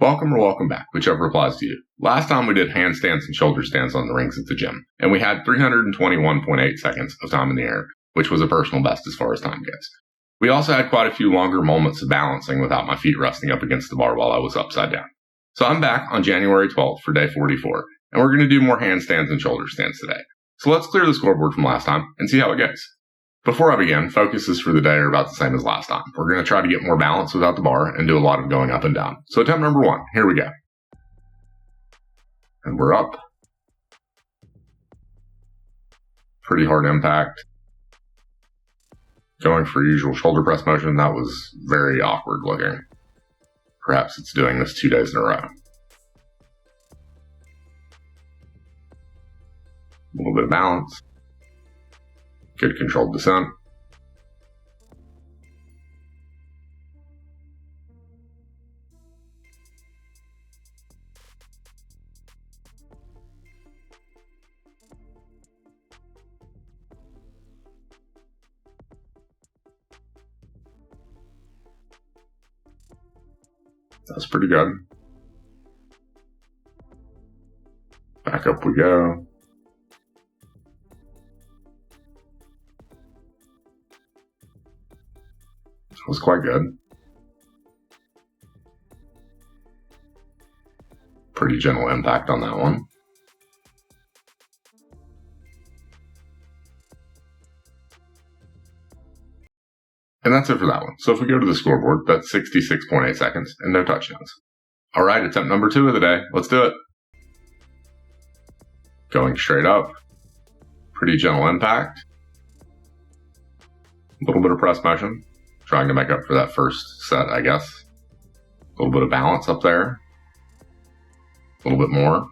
Welcome or welcome back, whichever applies to you. Last time we did handstands and shoulder stands on the rings at the gym, and we had 321.8 seconds of time in the air, which was a personal best as far as time goes. We also had quite a few longer moments of balancing without my feet resting up against the bar while I was upside down. So I'm back on January 12th for day 44, and we're going to do more handstands and shoulder stands today. So let's clear the scoreboard from last time and see how it goes. Before I begin, focuses for the day are about the same as last time. We're going to try to get more balance without the bar and do a lot of going up and down. So attempt number 1, here we go. And we're up. Pretty hard impact. Going for usual shoulder press motion, that was very awkward looking. Perhaps it's doing this 2 days in a row. A little bit of balance. Good controlled descent. That's pretty good. Back up we go. Was quite good. Pretty gentle impact on that one. And that's it for that one. So if we go to the scoreboard, that's 66.8 seconds and no touchdowns. All right, attempt number 2 of the day. Let's do it. Going straight up. Pretty gentle impact. A little bit of press motion. Trying to make up for that first set, I guess. A little bit of balance up there. A little bit more.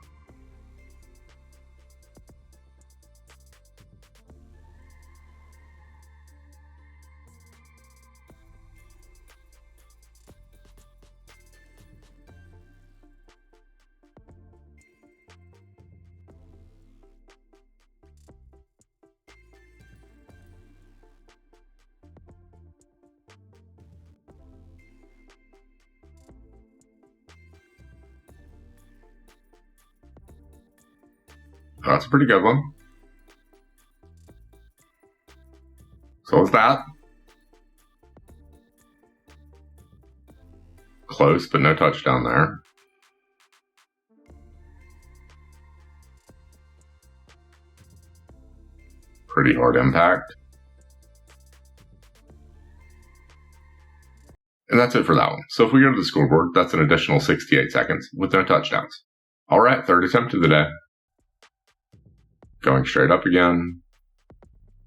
That's a pretty good one. So what's that? Close, but no touchdown there. Pretty hard impact. And that's it for that one. So if we go to the scoreboard, that's an additional 68 seconds with no touchdowns. All right, third attempt of the day. Going straight up again.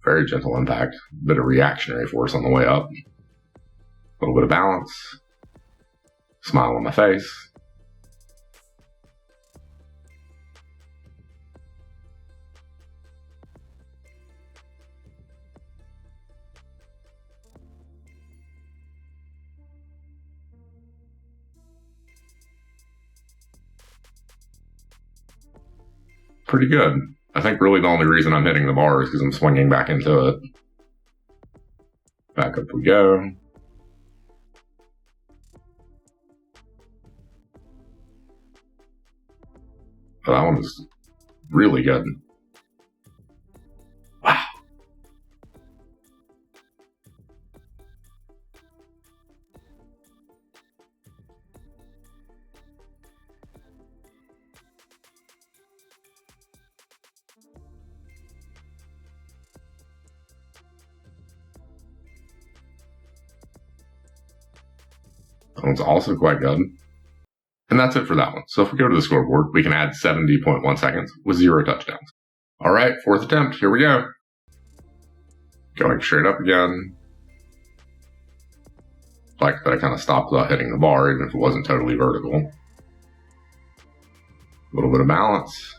Very gentle impact. Bit of reactionary force on the way up. A little bit of balance. Smile on my face. Pretty good. I think really the only reason I'm hitting the bar is because I'm swinging back into it. Back up we go. But that one was really good. Wow. That one's also quite good. And that's it for that one. So if we go to the scoreboard, we can add 70.1 seconds with 0 touchdowns. All right, fourth attempt. Here we go. Going straight up again. Like that I kind of stopped without hitting the bar, even if it wasn't totally vertical. A little bit of balance.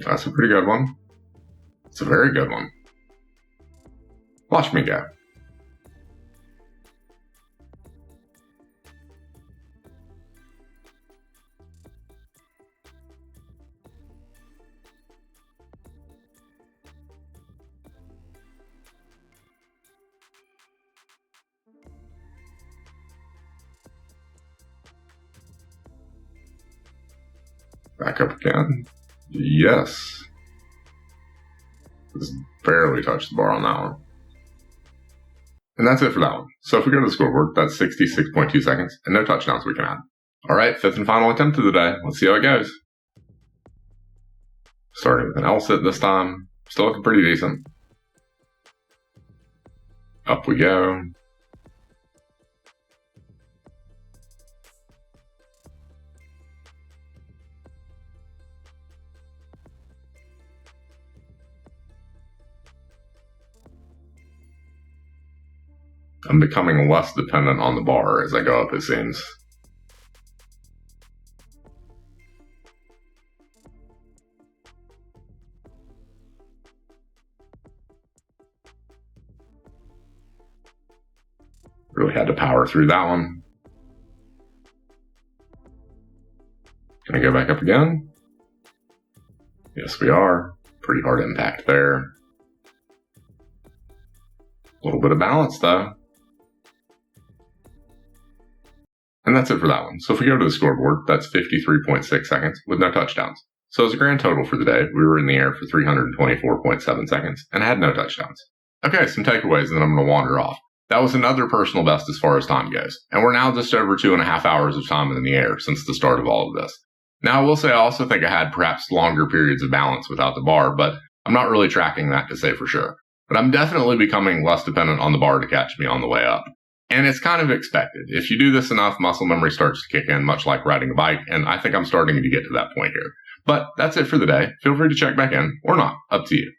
That's a pretty good one. It's a very good one. Watch me go. Back up again. Yes. Just barely touched the bar on that one. And that's it for that one. So if we go to the scoreboard, that's 66.2 seconds and no touchdowns we can add. All right, fifth and final attempt of the day. Let's see how it goes. Starting with an L sit this time. Still looking pretty decent. Up we go. I'm becoming less dependent on the bar as I go up, it seems. Really had to power through that one. Can I go back up again? Yes, we are. Pretty hard impact there. A little bit of balance, though. And that's it for that one. So if we go to the scoreboard, that's 53.6 seconds with no touchdowns. So as a grand total for the day, we were in the air for 324.7 seconds and had no touchdowns. Okay, some takeaways, and then I'm going to wander off. That was another personal best as far as time goes. And we're now just over 2.5 hours of time in the air since the start of all of this. Now, I will say I also think I had perhaps longer periods of balance without the bar, but I'm not really tracking that to say for sure. But I'm definitely becoming less dependent on the bar to catch me on the way up. And it's kind of expected. If you do this enough, muscle memory starts to kick in, much like riding a bike, and I think I'm starting to get to that point here. But that's it for the day. Feel free to check back in, or not. Up to you.